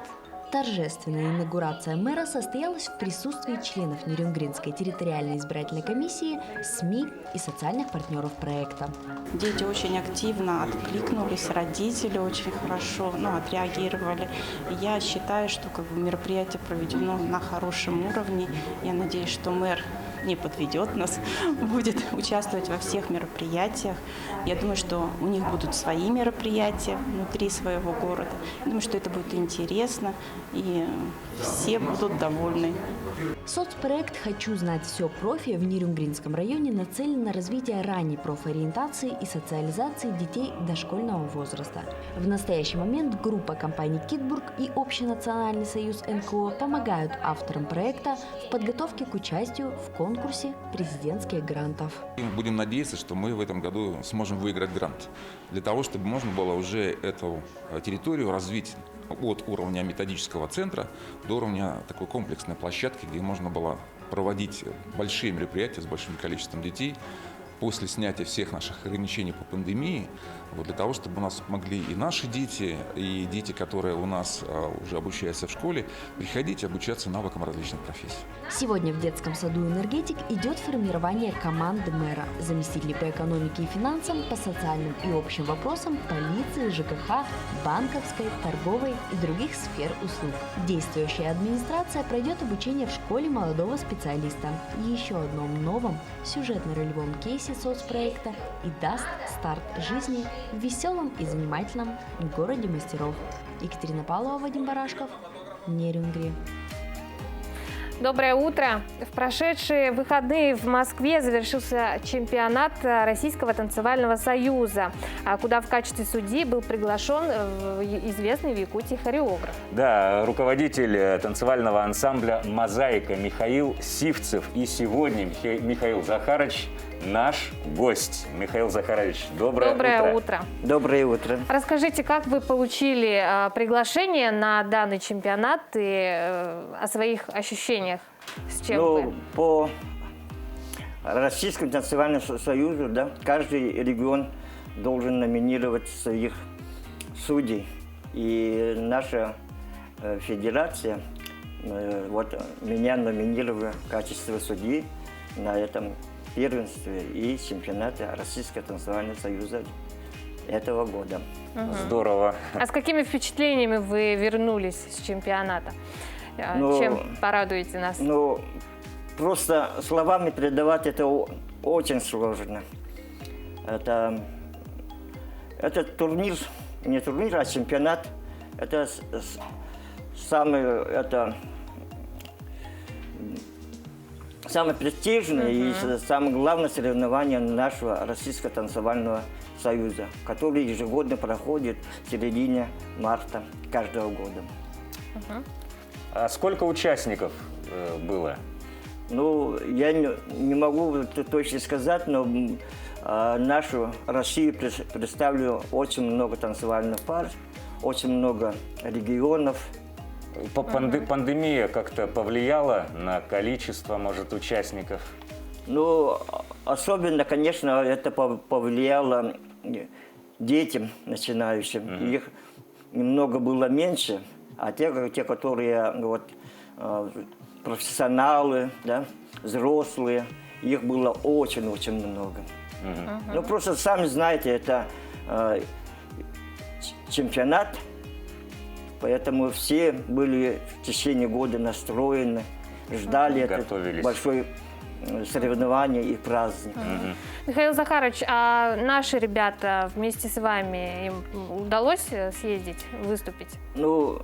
Торжественная инаугурация мэра состоялась в присутствии членов Нерюнгринской территориальной избирательной комиссии, СМИ и социальных партнеров проекта. Дети очень активно откликнулись, родители очень хорошо отреагировали. Я считаю, что мероприятие проведено на хорошем уровне. Я надеюсь, что мэр не подведет нас, будет участвовать во всех мероприятиях. Я думаю, что у них будут свои мероприятия внутри своего города. Я думаю, что это будет интересно, и все будут довольны. Соцпроект «Хочу знать все профи» в Нерюнгринском районе нацелен на развитие ранней профориентации и социализации детей дошкольного возраста. В настоящий момент группа компаний «Китбург» и Общенациональный союз НКО помогают авторам проекта в подготовке к участию в конкурсе президентских грантов. Будем надеяться, что мы в этом году сможем выиграть грант, для того, чтобы можно было уже эту территорию развить от уровня методического центра до уровня такой комплексной площадки, где можно было проводить большие мероприятия с большим количеством детей после снятия всех наших ограничений по пандемии, для того, чтобы у нас могли и наши дети, и дети, которые у нас уже обучаются в школе, приходить и обучаться навыкам различных профессий. Сегодня в детском саду «Энергетик» идет формирование команды мэра, заместителей по экономике и финансам, по социальным и общим вопросам, полиции, ЖКХ, банковской, торговой и других сфер услуг. Действующая администрация пройдет обучение в школе молодого специалиста, еще одном новом сюжетно-ролевом кейсе соцпроекта и даст старт жизни в веселом и занимательном городе Мастеров. Екатерина Павлова, Вадим Барашков, Нерюнгри. Доброе утро. В прошедшие выходные в Москве завершился чемпионат Российского танцевального союза, куда в качестве судьи был приглашен известный в Якутии хореограф. Да, руководитель танцевального ансамбля «Мозаика» Михаил Сивцев. И сегодня Михаил Захарович наш гость. Михаил Захарович, доброе утро. Доброе утро. Расскажите, как вы получили приглашение на данный чемпионат и о своих ощущениях? С чем вы? По Российскому танцевальному союзу, каждый регион должен номинировать своих судей. И наша федерация меня номинировала в качестве судьи на этом первенстве и чемпионате Российского танцевального союза этого года. Здорово. А с какими впечатлениями вы вернулись с чемпионата? Чем порадуете нас? Просто словами передавать это очень сложно. Этот турнир, не турнир, а чемпионат, это самое престижное и самое главное соревнование нашего Российского танцевального союза, который ежегодно проходит в середине марта каждого года. А сколько участников было? Я не могу точно сказать, но нашу Россию представили очень много танцевальных пар, очень много регионов. Пандемия как-то повлияла на количество, может, участников? Особенно, конечно, это повлияло детям начинающим. Их немного было меньше, а те которые профессионалы, взрослые, их было очень-очень много. Ну, просто сами знаете, это чемпионат, поэтому все были в течение года настроены, ждали это большое соревнование и праздник. Михаил Захарович, а наши ребята вместе с вами, им удалось съездить, выступить? Ну,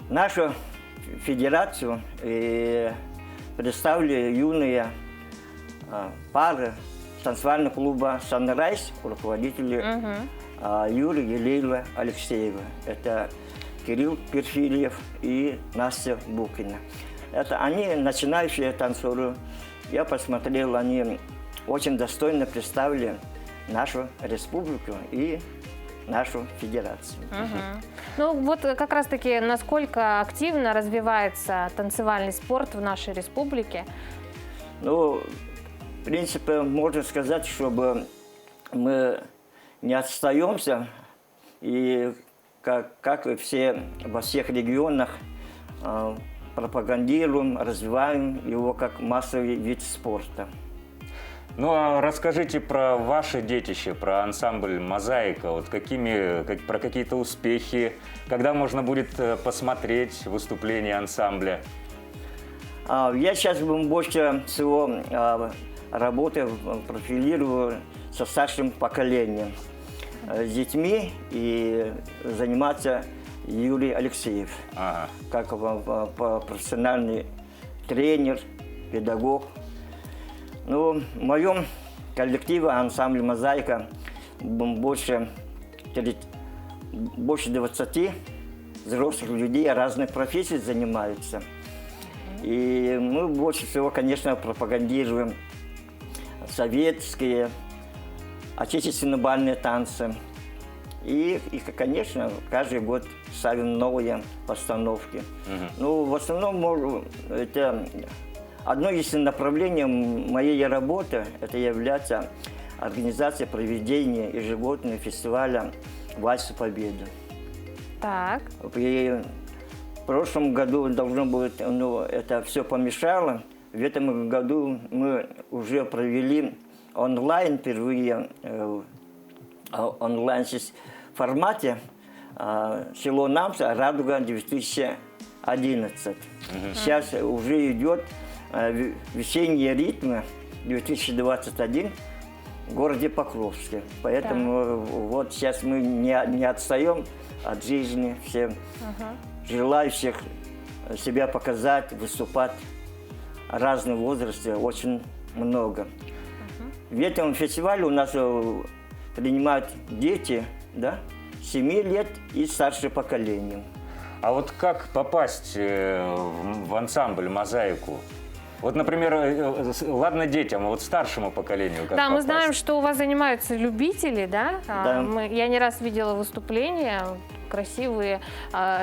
нашу федерацию представили юные пары танцевального клуба «Sunrise», руководители Юрий и Лейла Алексеева. Это Кирилл Перфильев и Настя Букина. Это они начинающие танцоры. Я посмотрел, они очень достойно представили нашу республику и нашу федерацию. Ну вот как раз-таки насколько активно развивается танцевальный спорт в нашей республике? Ну, в принципе, можно сказать, чтобы мы не отстаемся, и как и все во всех регионах пропагандируем, развиваем его как массовый вид спорта. Ну а расскажите про ваше детище, про ансамбль «Мозаика». Вот про какие-то успехи, когда можно будет посмотреть выступление ансамбля? Я сейчас больше всего работаю, профилирую со старшим поколением, с детьми, и заниматься Юрий Алексеев, как профессиональный тренер, педагог. Ну, в моем коллективе ансамбль «Мозаика» больше 20 взрослых людей разных профессий занимаются. И мы больше всего, конечно, пропагандируем советские, отечественные бальные танцы. И, конечно, каждый год ставим новые постановки. Ну, в основном, это одно из направлений моей работы, это является организация проведения ежегодного фестиваля «Вальс Победы». Так. И в прошлом году должно быть, это все помешало. В этом году мы уже провели онлайн впервые, онлайн формате село Намса, Радуга 2011. Сейчас уже идет весенние ритмы 2021 в городе Покровске. Поэтому вот сейчас мы не отстаем от жизни. Все желающих себя показать, выступать в разном возрасте очень много. В этом фестивале у нас принимают дети, да, 7 лет и старшее поколение. А вот как попасть в ансамбль «Мозаику»? Вот, например, ладно детям, а вот старшему поколению как попасть? Мы знаем, что у вас занимаются любители, да? Да. Я не раз видела выступления, красивые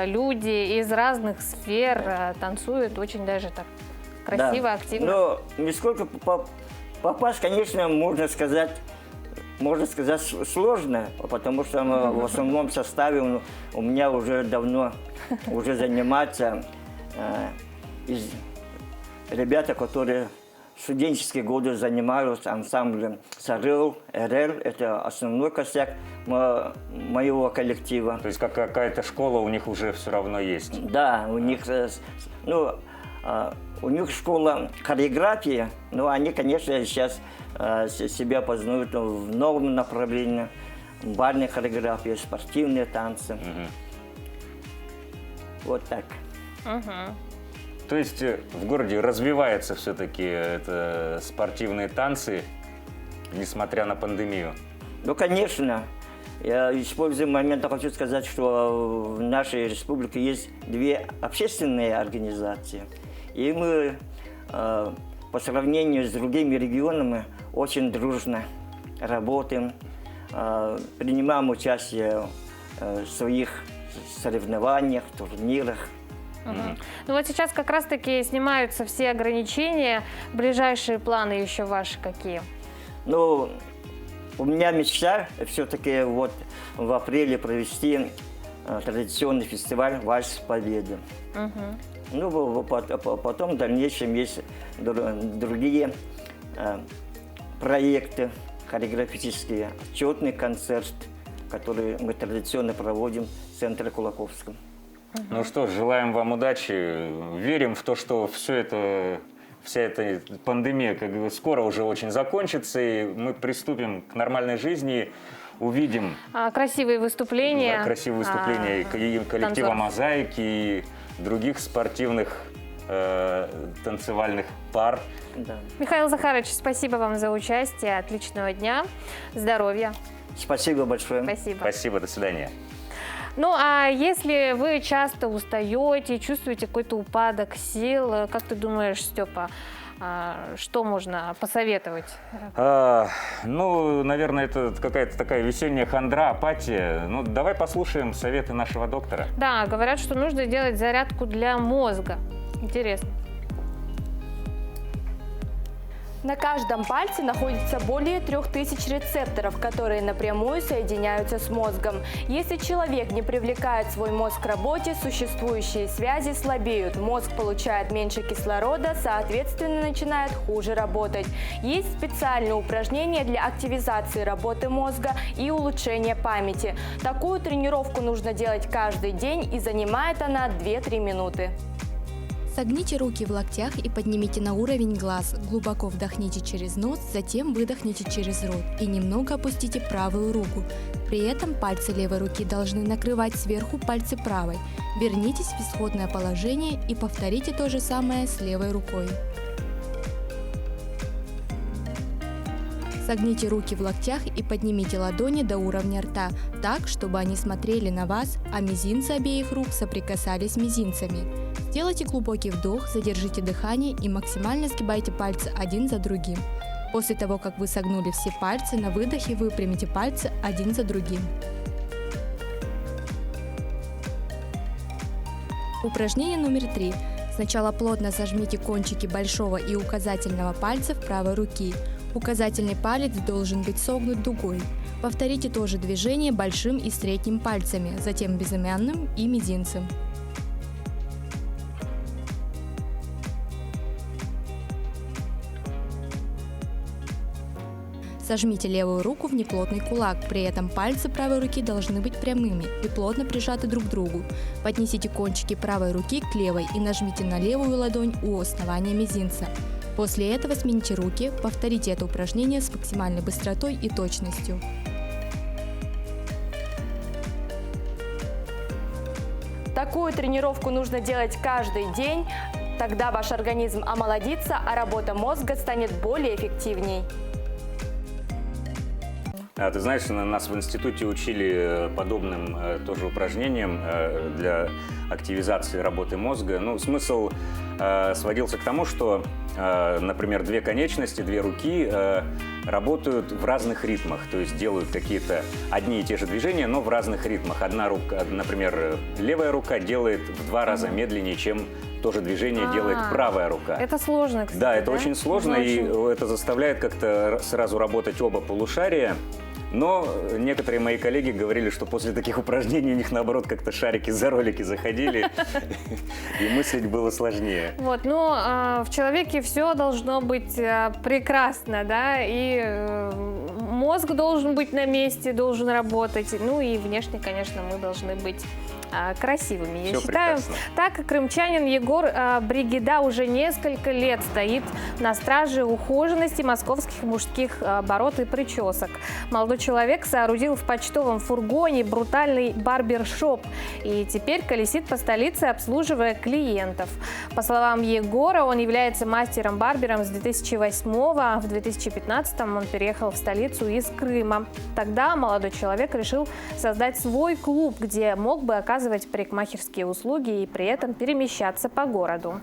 люди из разных сфер танцуют очень даже так красиво, активно. Но нисколько попасть, конечно, можно сказать, сложно, потому что в основном составе у меня уже давно занимаются ребята, которые в студенческие годы занимаются ансамблем «Сарыл», «РЛ». Это основной косяк моего коллектива. То есть какая-то школа у них уже все равно есть? Да, у них, у них школа хореографии, но они, конечно, сейчас себя познают в новом направлении. Бальная хореография, спортивные танцы. Вот так. То есть в городе развиваются все-таки спортивные танцы, несмотря на пандемию? Ну, конечно. Я, используя момент, хочу сказать, что в нашей республике есть 2 общественные организации. И мы по сравнению с другими регионами очень дружно работаем, принимаем участие в своих соревнованиях, турнирах. Ну вот сейчас как раз-таки снимаются все ограничения. Ближайшие планы еще ваши какие? Ну, у меня мечта все-таки вот в апреле провести традиционный фестиваль «Вальс Победы». Ну, потом в дальнейшем есть другие проекты хореографические, отчетный концерт, который мы традиционно проводим в центре Кулаковском. Ну что ж, желаем вам удачи. Верим в то, что вся эта пандемия как бы скоро уже очень закончится, и мы приступим к нормальной жизни, увидим красивые выступления. Да, красивые выступления и коллектива «Мозаики», и других спортивных танцевальных пар. Да. Михаил Захарович, спасибо вам за участие. Отличного дня. Здоровья. Спасибо большое. Спасибо. Спасибо, до свидания. Ну, а если вы часто устаете, чувствуете какой-то упадок сил, как ты думаешь, Степа, что можно посоветовать? Ну, наверное, это какая-то такая весенняя хандра, апатия. Ну, давай послушаем советы нашего доктора. Да, говорят, что нужно делать зарядку для мозга. Интересно. На каждом пальце находится более 3000 рецепторов, которые напрямую соединяются с мозгом. Если человек не привлекает свой мозг к работе, существующие связи слабеют. Мозг получает меньше кислорода, соответственно, начинает хуже работать. Есть специальные упражнения для активизации работы мозга и улучшения памяти. Такую тренировку нужно делать каждый день, и занимает она 2-3 минуты. Согните руки в локтях и поднимите на уровень глаз. Глубоко вдохните через нос, затем выдохните через рот и немного опустите правую руку. При этом пальцы левой руки должны накрывать сверху пальцы правой. Вернитесь в исходное положение и повторите то же самое с левой рукой. Согните руки в локтях и поднимите ладони до уровня рта, так, чтобы они смотрели на вас, а мизинцы обеих рук соприкасались с мизинцами. Сделайте глубокий вдох, задержите дыхание и максимально сгибайте пальцы один за другим. После того, как вы согнули все пальцы, на выдохе выпрямите пальцы один за другим. Упражнение номер 3. Сначала плотно сожмите кончики большого и указательного пальцев правой руки. Указательный палец должен быть согнут дугой. Повторите то же движение большим и средним пальцами, затем безымянным и мизинцем. Сожмите левую руку в неплотный кулак, при этом пальцы правой руки должны быть прямыми и плотно прижаты друг к другу. Поднесите кончики правой руки к левой и нажмите на левую ладонь у основания мизинца. После этого смените руки, повторите это упражнение с максимальной быстротой и точностью. Такую тренировку нужно делать каждый день, тогда ваш организм омолодится, а работа мозга станет более эффективней. Ты знаешь, нас в институте учили подобным тоже упражнениям для активизации работы мозга. Ну, смысл сводился к тому, что, например, две конечности, две руки работают в разных ритмах, то есть делают какие-то одни и те же движения, но в разных ритмах. Одна рука, например, левая рука делает в 2 раза медленнее, чем то же движение делает правая рука. Это сложно, кстати. Да, это очень сложно, и это заставляет как-то сразу работать оба полушария. Но некоторые мои коллеги говорили, что после таких упражнений у них, наоборот, как-то шарики за ролики заходили, и мыслить было сложнее. Вот, но в человеке все должно быть прекрасно, да, и мозг должен быть на месте, должен работать, ну и внешне, конечно, мы должны быть красивыми. Я считаю, так как крымчанин Егор Бригида уже несколько лет стоит на страже ухоженности московских мужских бород и причесок. Молодой человек соорудил в почтовом фургоне брутальный барбершоп и теперь колесит по столице, обслуживая клиентов. По словам Егора, он является мастером-барбером с 2008-го, а в 2015-м он переехал в столицу из Крыма. Тогда молодой человек решил создать свой клуб, где мог бы оказывать парикмахерские услуги и при этом перемещаться по городу.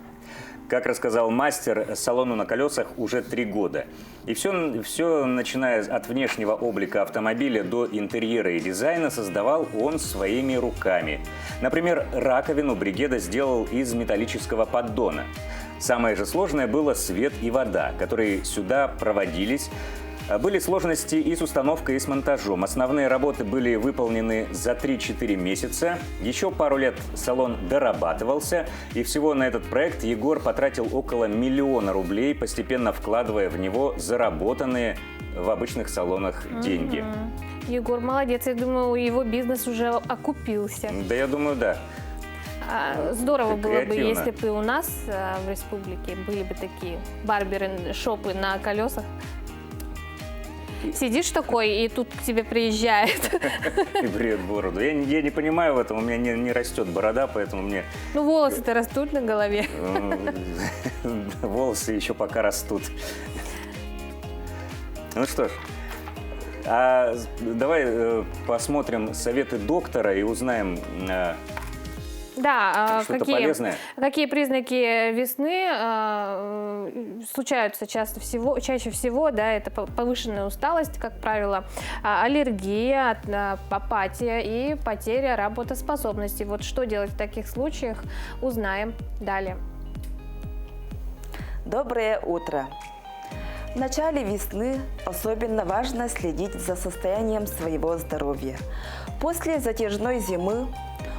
Как рассказал мастер, салону на колесах уже 3 года. И все, начиная от внешнего облика автомобиля до интерьера и дизайна, создавал он своими руками. Например, раковину Бригеда сделал из металлического поддона. Самое же сложное было свет и вода, которые сюда проводились Были сложности и с установкой, и с монтажом. Основные работы были выполнены за 3-4 месяца. Еще пару лет салон дорабатывался. И всего на этот проект Егор потратил около 1 миллиона рублей, постепенно вкладывая в него заработанные в обычных салонах деньги. Егор молодец. Я думаю, его бизнес уже окупился. Да, я думаю, да. Здорово было бы, Креативно. если бы у нас в республике были бы такие барберы-шопы на колесах. Сидишь такой, и тут к тебе приезжает. И бреет бороду. Я не понимаю в этом, у меня не растет борода, поэтому мне... Ну, волосы-то растут на голове. Волосы еще пока растут. Ну что ж, давай посмотрим советы доктора и узнаем... Да, что-то полезное. какие признаки весны случаются чаще всего, да, это повышенная усталость, как правило, аллергия, апатия и потеря работоспособности. Вот что делать в таких случаях, узнаем далее. Доброе утро! В начале весны особенно важно следить за состоянием своего здоровья. После затяжной зимы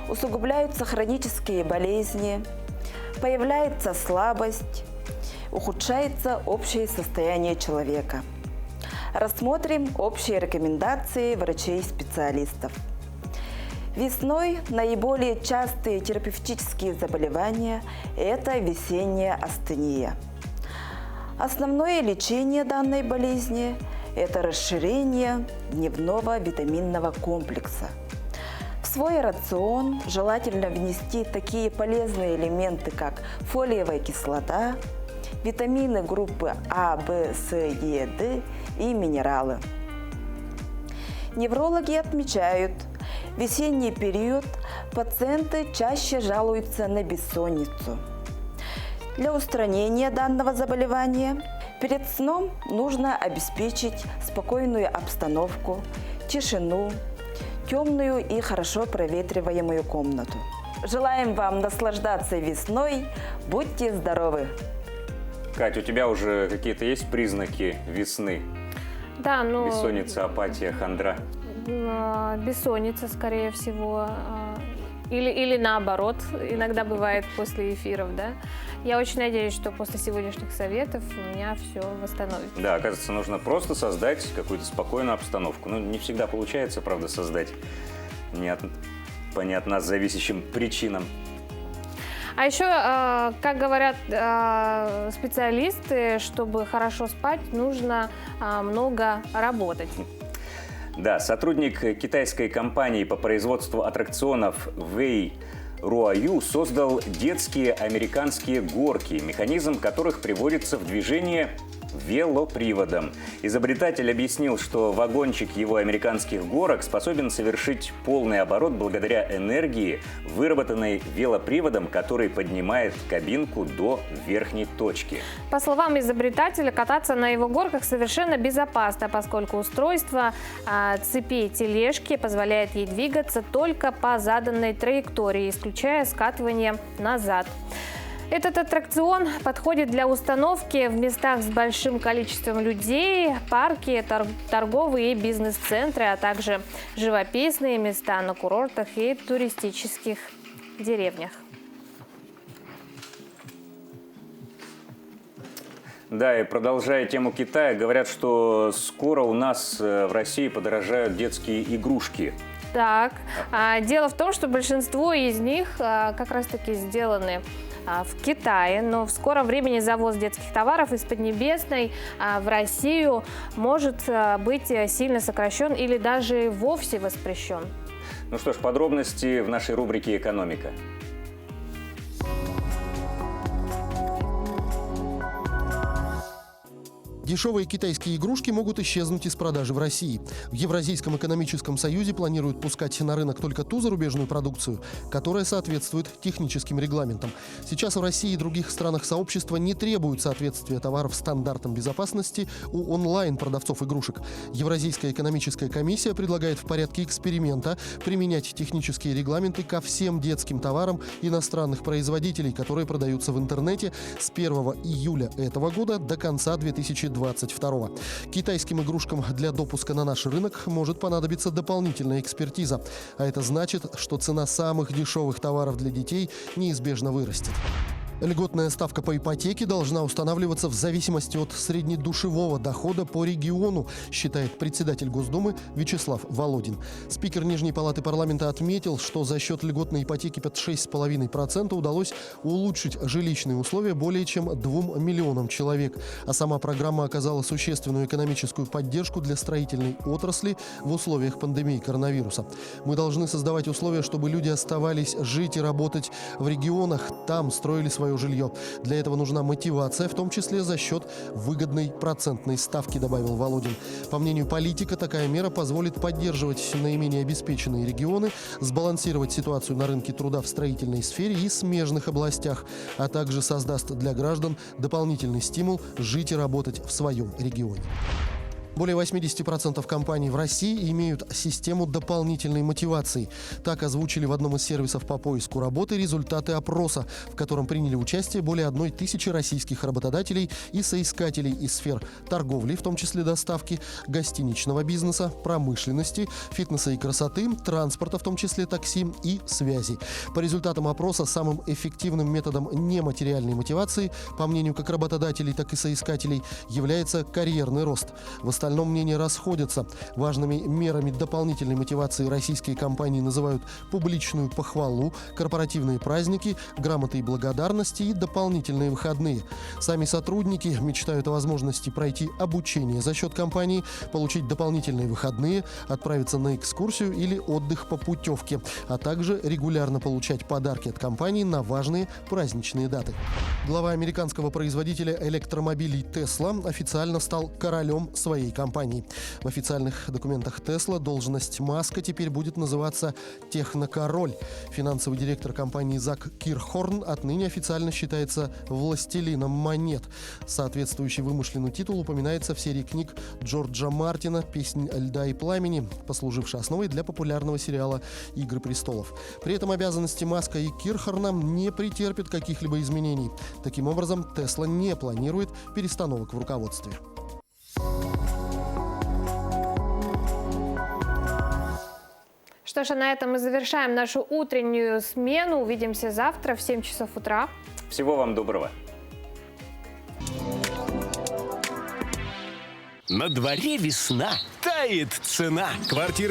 усугубляются хронические болезни, появляется слабость, ухудшается общее состояние человека. Рассмотрим общие рекомендации врачей-специалистов. Весной наиболее частые терапевтические заболевания – это весенняя астения. Основное лечение данной болезни – это расширение дневного витаминного комплекса. В свой рацион желательно внести такие полезные элементы, как фолиевая кислота, витамины группы А, В, С, Е, Д и минералы. Неврологи отмечают, в весенний период пациенты чаще жалуются на бессонницу. Для устранения данного заболевания перед сном нужно обеспечить спокойную обстановку, тишину, темную и хорошо проветриваемую комнату. Желаем вам наслаждаться весной. Будьте здоровы! Кать, у тебя уже какие-то есть признаки весны? Да, ну... Бессонница, апатия, хандра? Бессонница, скорее всего. Или наоборот, иногда бывает после эфиров, да. Я очень надеюсь, что после сегодняшних советов у меня все восстановится. Да, оказывается, нужно просто создать какую-то спокойную обстановку. Ну, не всегда получается, правда, создать по не от нас зависящим причинам. А еще, как говорят специалисты, чтобы хорошо спать, нужно много работать. Да, сотрудник китайской компании по производству аттракционов Вэй Руаю создал детские американские горки, механизм которых приводится в движение велоприводом. Изобретатель объяснил, что вагончик его американских горок способен совершить полный оборот благодаря энергии, выработанной велоприводом, который поднимает кабинку до верхней точки. По словам изобретателя, кататься на его горках совершенно безопасно, поскольку устройство цепей тележки позволяет ей двигаться только по заданной траектории, исключая скатывание назад. Этот аттракцион подходит для установки в местах с большим количеством людей, парки, торговые и бизнес-центры, а также живописные места на курортах и туристических деревнях. Да, и продолжая тему Китая, говорят, что скоро у нас в России подорожают детские игрушки. Так, дело в том, что большинство из них как раз-таки сделаны в Китае, но в скором времени завоз детских товаров из Поднебесной в Россию может быть сильно сокращен или даже вовсе воспрещен. Ну что ж, подробности в нашей рубрике «Экономика». Дешевые китайские игрушки могут исчезнуть из продажи в России. В Евразийском экономическом союзе планируют пускать на рынок только ту зарубежную продукцию, которая соответствует техническим регламентам. Сейчас в России и других странах сообщества не требуют соответствия товаров стандартам безопасности у онлайн-продавцов игрушек. Евразийская экономическая комиссия предлагает в порядке эксперимента применять технические регламенты ко всем детским товарам иностранных производителей, которые продаются в интернете с 1 июля этого года до конца 2020 2022. Китайским игрушкам для допуска на наш рынок может понадобиться дополнительная экспертиза. А это значит, что цена самых дешевых товаров для детей неизбежно вырастет. Льготная ставка по ипотеке должна устанавливаться в зависимости от среднедушевого дохода по региону, считает председатель Госдумы Вячеслав Володин. Спикер Нижней палаты парламента отметил, что за счет льготной ипотеки под 6,5% удалось улучшить жилищные условия более чем 2 миллионам человек. А сама программа оказала существенную экономическую поддержку для строительной отрасли в условиях пандемии коронавируса. Мы должны создавать условия, чтобы люди оставались жить и работать в регионах, там строили свое жилье. Для этого нужна мотивация, в том числе за счет выгодной процентной ставки, добавил Володин. По мнению политика, такая мера позволит поддерживать наименее обеспеченные регионы, сбалансировать ситуацию на рынке труда в строительной сфере и смежных областях, а также создаст для граждан дополнительный стимул жить и работать в своем регионе. Более 80% компаний в России имеют систему дополнительной мотивации. Так озвучили в одном из сервисов по поиску работы результаты опроса, в котором приняли участие более 1000 российских работодателей и соискателей из сфер торговли, в том числе доставки, гостиничного бизнеса, промышленности, фитнеса и красоты, транспорта, в том числе такси, и связи. По результатам опроса самым эффективным методом нематериальной мотивации, по мнению как работодателей, так и соискателей, является карьерный рост. В остальном мнения расходятся. Важными мерами дополнительной мотивации российские компании называют публичную похвалу, корпоративные праздники, грамоты и благодарности и дополнительные выходные. Сами сотрудники мечтают о возможности пройти обучение за счет компании, получить дополнительные выходные, отправиться на экскурсию или отдых по путевке, а также регулярно получать подарки от компании на важные праздничные даты. Глава американского производителя электромобилей Tesla официально стал королем своей компании. В официальных документах Tesla должность Маска теперь будет называться «Технокороль». Финансовый директор компании Зак Кирхорн отныне официально считается властелином монет. Соответствующий вымышленный титул упоминается в серии книг Джорджа Мартина «Песнь льда и пламени», послужившей основой для популярного сериала «Игры престолов». При этом обязанности Маска и Кирхорна не претерпят каких-либо изменений. Таким образом, Tesla не планирует перестановок в руководстве. Что ж, а на этом мы завершаем нашу утреннюю смену. Увидимся завтра в 7 часов утра. Всего вам доброго. На дворе весна, тает цена. Квартира